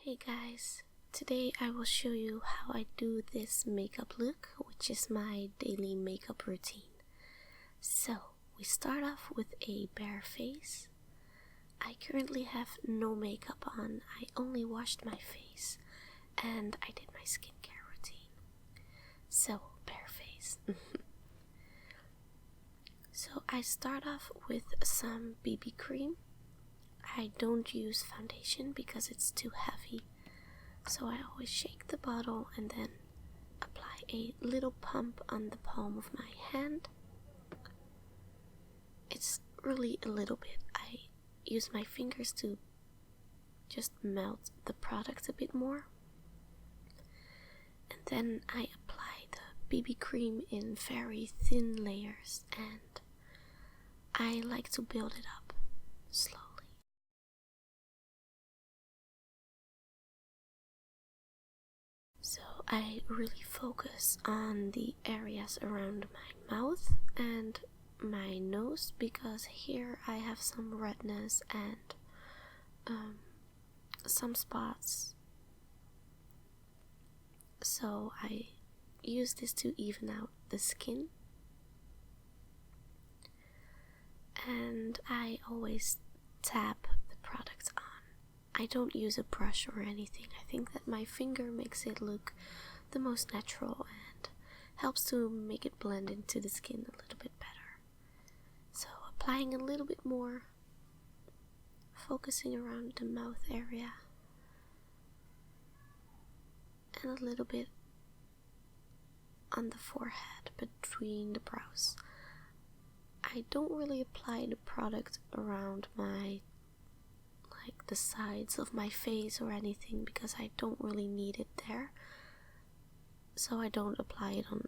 Hey guys, today I will show you how I do this makeup look, which is my daily makeup routine. So, we start off with a bare face. I currently have no makeup on, I only washed my face and I did my skincare routine. So, bare face. So, I start off with some BB cream. I don't use foundation because it's too heavy, so I always shake the bottle and then apply a little pump on the palm of my hand. It's really a little bit. I use my fingers to just melt the product a bit more, and then I apply the BB cream in very thin layers, and I like to build it up slowly. So I really focus on the areas around my mouth and my nose because here I have some redness and some spots. So I use this to even out the skin. And I always tap the product on. I don't use a brush or anything. I think that my finger makes it look the most natural and helps to make it blend into the skin a little bit better. So applying a little bit more, focusing around the mouth area, and a little bit on the forehead between the brows. I don't really apply the product around the sides of my face or anything because I don't really need it there, so I don't apply it on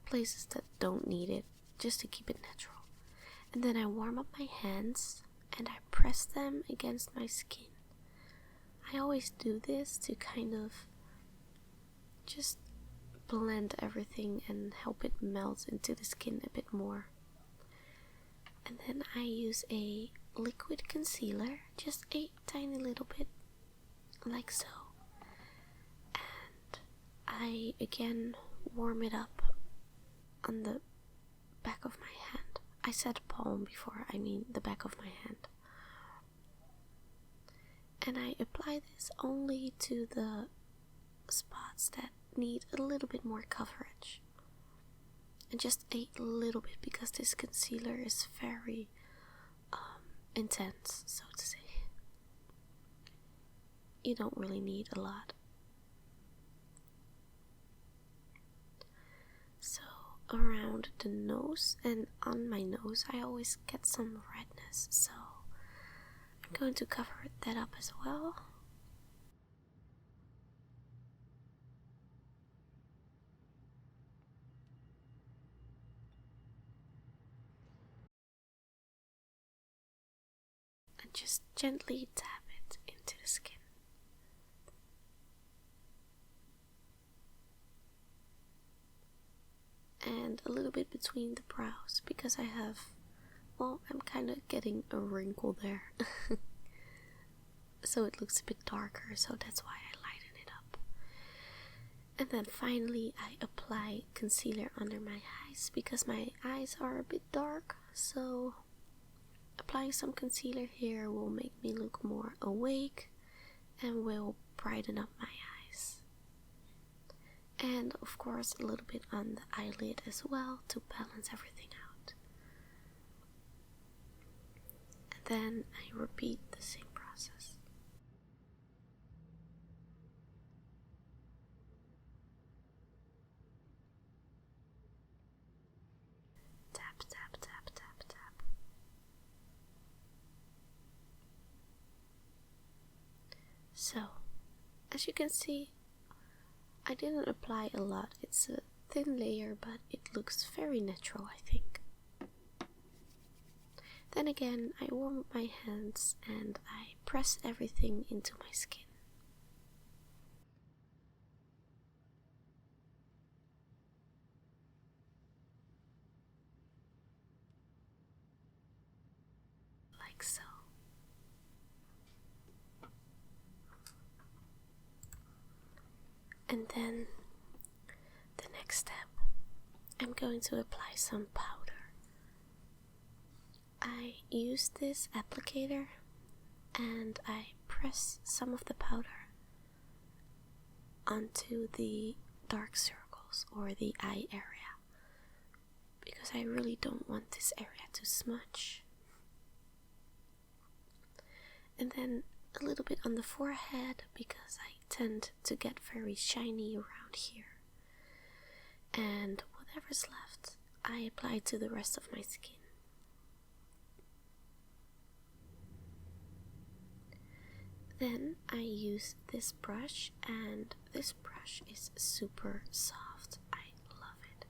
places that don't need it, just to keep it natural. And then I warm up my hands and I press them against my skin. I always do this to kind of just blend everything and help it melt into the skin a bit more. And then I use a liquid concealer, just a tiny little bit, like so. And I again warm it up on the back of my hand. I said palm before, I mean the back of my hand. And I apply this only to the spots that need a little bit more coverage. And just a little bit because this concealer is very intense, so to say. You don't really need a lot. So around the nose and on my nose I always get some redness, so I'm going to cover that up as well. And just gently tap it into the skin. And a little bit between the brows because I have, well, I'm kind of getting a wrinkle there. So it looks a bit darker, so that's why I lighten it up. And then finally I apply concealer under my eyes because my eyes are a bit dark, so applying some concealer here will make me look more awake and will brighten up my eyes. And of course a little bit on the eyelid as well to balance everything out. And then I repeat the same process. Tap, tap, tap, tap, tap. So, as you can see, I didn't apply a lot. It's a thin layer, but it looks very natural, I think. Then again, I warm up my hands and I press everything into my skin. Like so. And then the next step, I'm going to apply some powder. I use this applicator and I press some of the powder onto the dark circles or the eye area, because I really don't want this area to smudge. And then a little bit on the forehead, because I tend to get very shiny around here. And whatever's left, I apply to the rest of my skin. Then I use this brush, and this brush is super soft. I love it.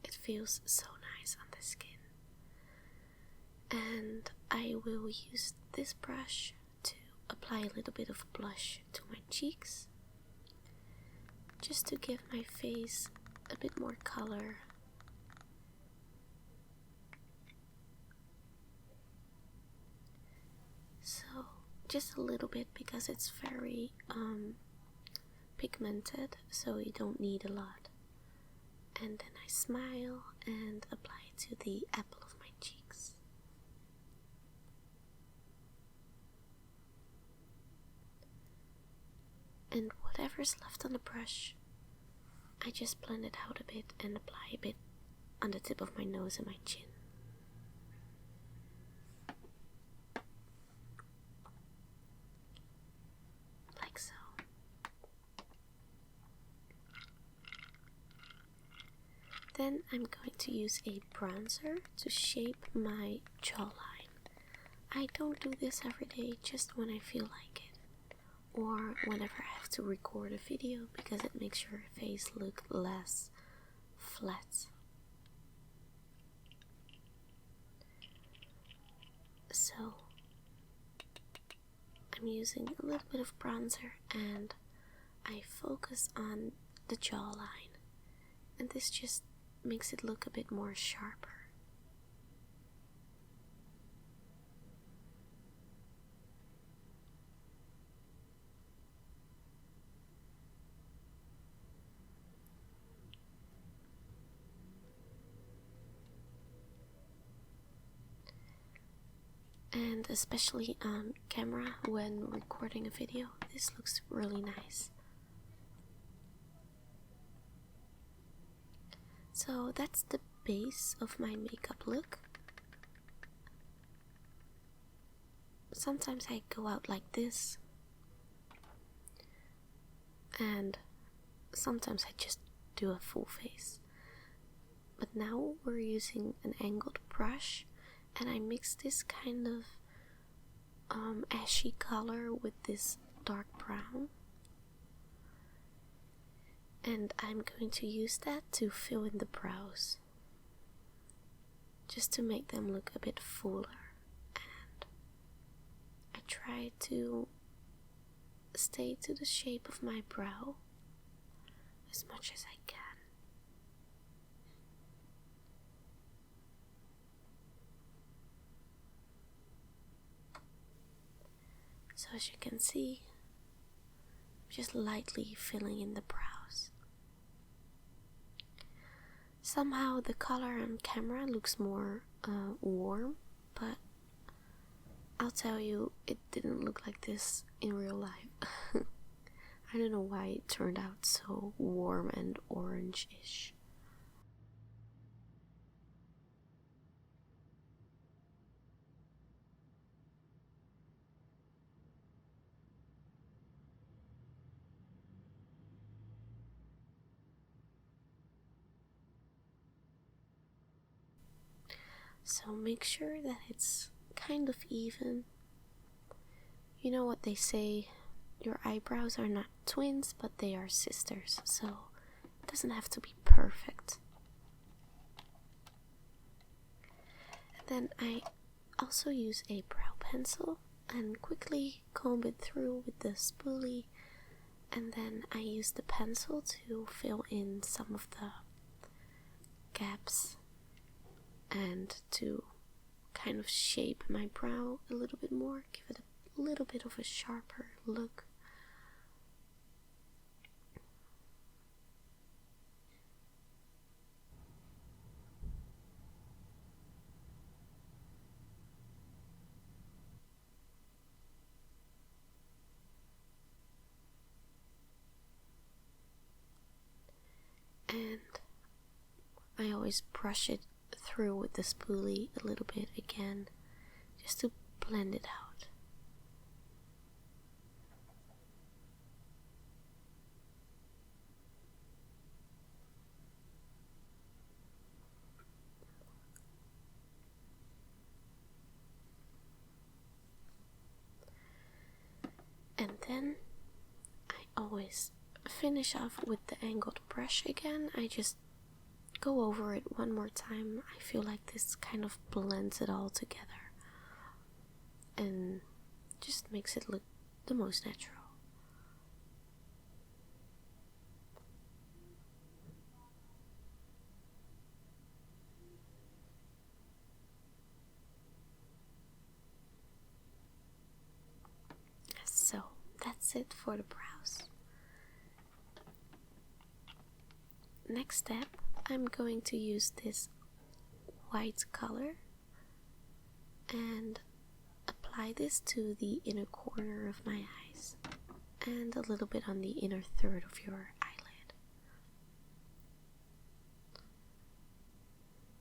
It feels so nice on the skin. And I will use this brush to apply a little bit of blush to my cheeks, just to give my face a bit more color. So just a little bit, because it's very pigmented, so you don't need a lot. And then I smile and apply it to the apple of my cheeks. And whatever's left on the brush, I just blend it out a bit and apply a bit on the tip of my nose and my chin. Like so. Then I'm going to use a bronzer to shape my jawline. I don't do this every day, just when I feel like it, or whenever I have to record a video, because it makes your face look less flat. So I'm using a little bit of bronzer and I focus on the jawline, and this just makes it look a bit more sharper. And especially on camera when recording a video, this looks really nice. So that's the base of my makeup look. Sometimes I go out like this, and sometimes I just do a full face. But now we're using an angled brush, and I mix this kind of ashy color with this dark brown, and I'm going to use that to fill in the brows, just to make them look a bit fuller. And I try to stay to the shape of my brow as much as I can. So as you can see, I'm just lightly filling in the brows. Somehow the color on camera looks more warm, but I'll tell you, it didn't look like this in real life. I don't know why it turned out so warm and orange-ish. So make sure that it's kind of even. You know what they say, your eyebrows are not twins, but they are sisters, so it doesn't have to be perfect. And then I also use a brow pencil and quickly comb it through with the spoolie, and then I use the pencil to fill in some of the gaps and to kind of shape my brow a little bit more, give it a little bit of a sharper look. And I always brush it through with the spoolie a little bit again, just to blend it out. And then I always finish off with the angled brush again. I just go over it one more time. I feel like this kind of blends it all together and just makes it look the most natural. So that's it for the brows. Next step, I'm going to use this white color and apply this to the inner corner of my eyes and a little bit on the inner third of your eyelid.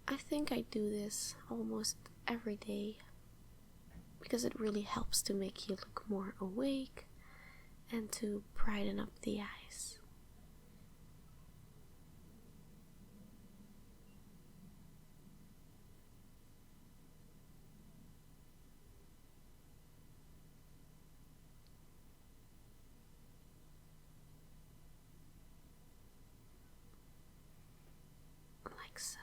I think I do this almost every day because it really helps to make you look more awake and to brighten up the eyes. Like so.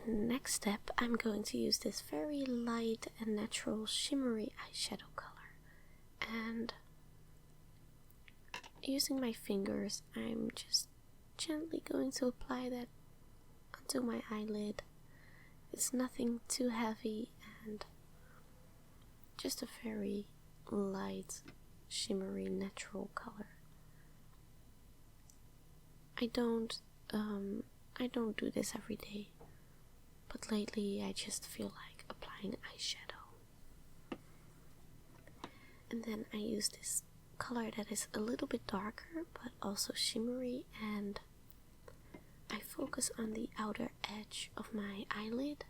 Then next step, I'm going to use this very light and natural shimmery eyeshadow color. And using my fingers, I'm just gently going to apply that onto my eyelid. It's nothing too heavy and just a very light, shimmery, natural color. I don't do this every day, but lately I just feel like applying eyeshadow. And then I use this color that is a little bit darker but also shimmery, and I focus on the outer edge of my eyelid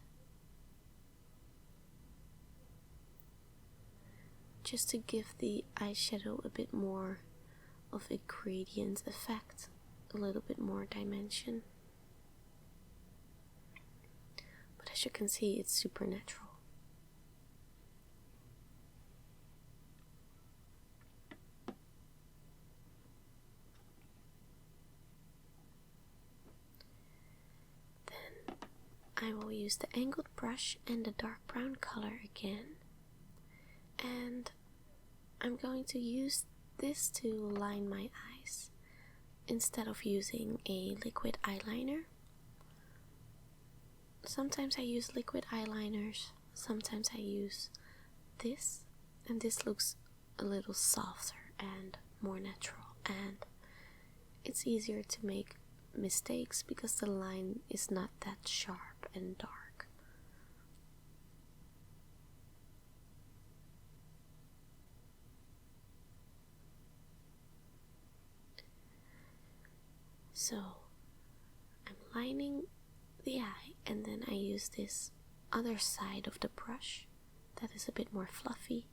just to give the eyeshadow a bit more of a gradient effect, a little bit more dimension. But as you can see, it's super natural. Then I will use the angled brush and the dark brown color again, and I'm going to use this to line my eyes instead of using a liquid eyeliner. Sometimes I use liquid eyeliners, sometimes I use this, and this looks a little softer and more natural, and it's easier to make mistakes because the line is not that sharp and dark. So I'm lining the eye, and then I use this other side of the brush that is a bit more fluffy,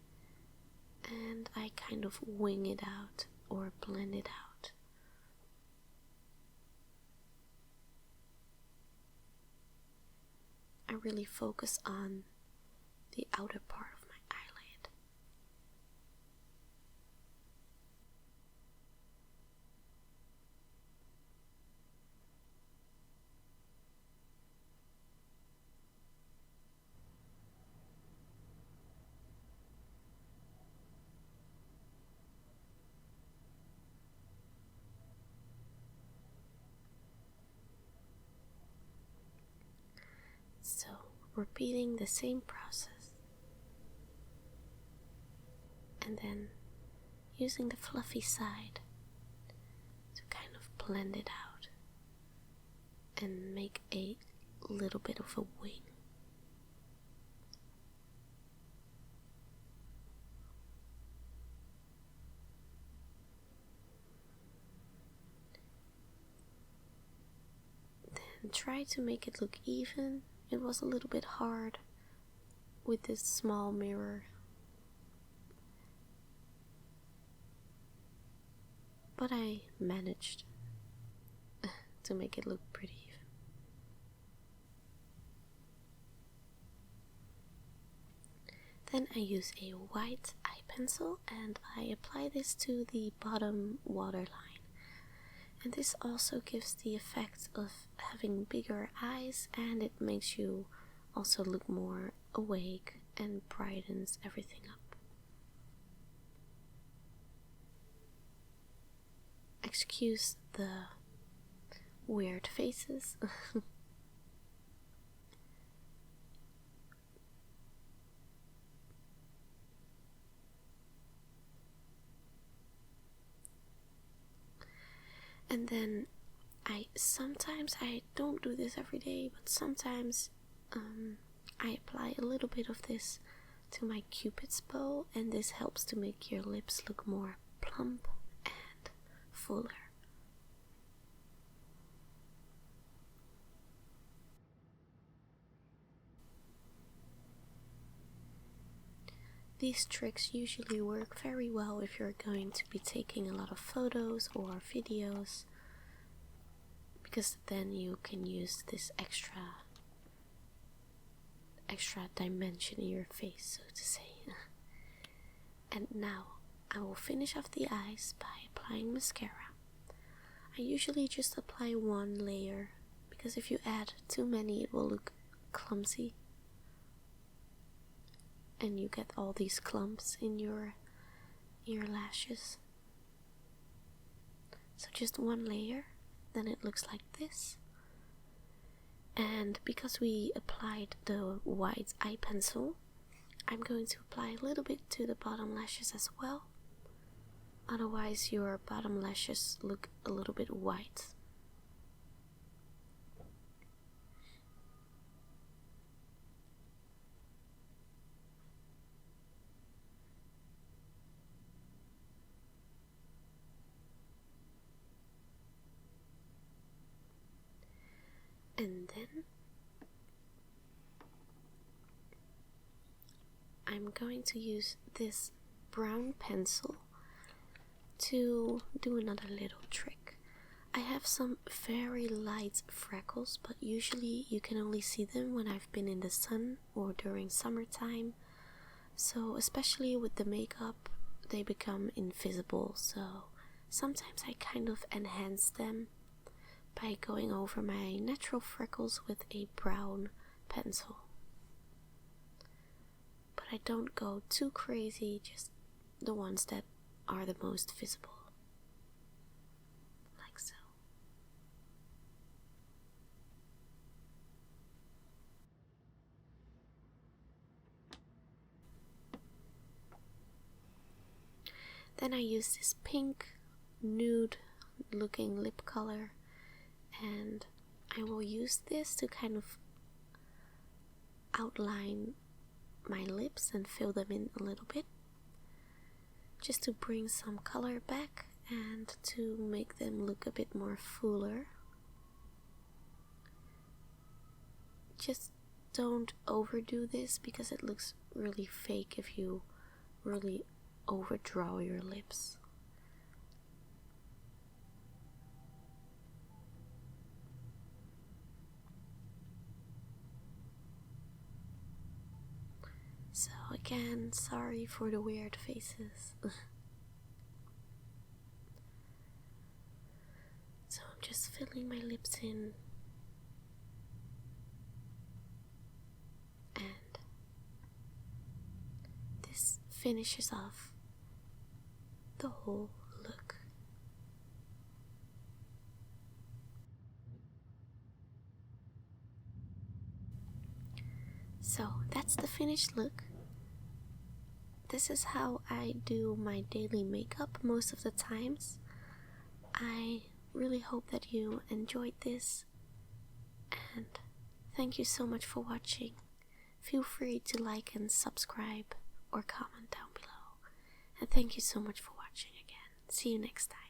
and I kind of wing it out or blend it out. I really focus on the outer part of my eyelid. repeating the same process. And then using the fluffy side to kind of blend it out and make a little bit of a wing. Then try to make it look even. It was a little bit hard with this small mirror, but I managed to make it look pretty even. Then I use a white eye pencil and I apply this to the bottom waterline. And this also gives the effect of having bigger eyes, and it makes you also look more awake and brightens everything up. Excuse the weird faces. And then I don't do this every day, but sometimes I apply a little bit of this to my cupid's bow, and this helps to make your lips look more plump and fuller. These tricks usually work very well if you're going to be taking a lot of photos or videos, because then you can use this extra dimension in your face, so to say. And now I will finish off the eyes by applying mascara. I usually just apply one layer, because if you add too many it will look clumsy and you get all these clumps in your lashes. So just one layer, then it looks like this. And because we applied the white eye pencil, I'm going to apply a little bit to the bottom lashes as well. Otherwise your bottom lashes look a little bit white. And then I'm going to use this brown pencil to do another little trick. I have some very light freckles, but usually you can only see them when I've been in the sun or during summertime. So especially with the makeup, they become invisible. So sometimes I kind of enhance them by going over my natural freckles with a brown pencil. But I don't go too crazy, just the ones that are the most visible. Like so. Then I use this pink nude looking lip color, and I will use this to kind of outline my lips and fill them in a little bit, just to bring some color back and to make them look a bit more fuller. Just don't overdo this because it looks really fake if you really overdraw your lips. So again, sorry for the weird faces. So I'm just filling my lips in, and this finishes off the whole look. So that's the finished look. This is how I do my daily makeup most of the times. I really hope that you enjoyed this, and thank you so much for watching. Feel free to like and subscribe or comment down below. And thank you so much for watching again. See you next time.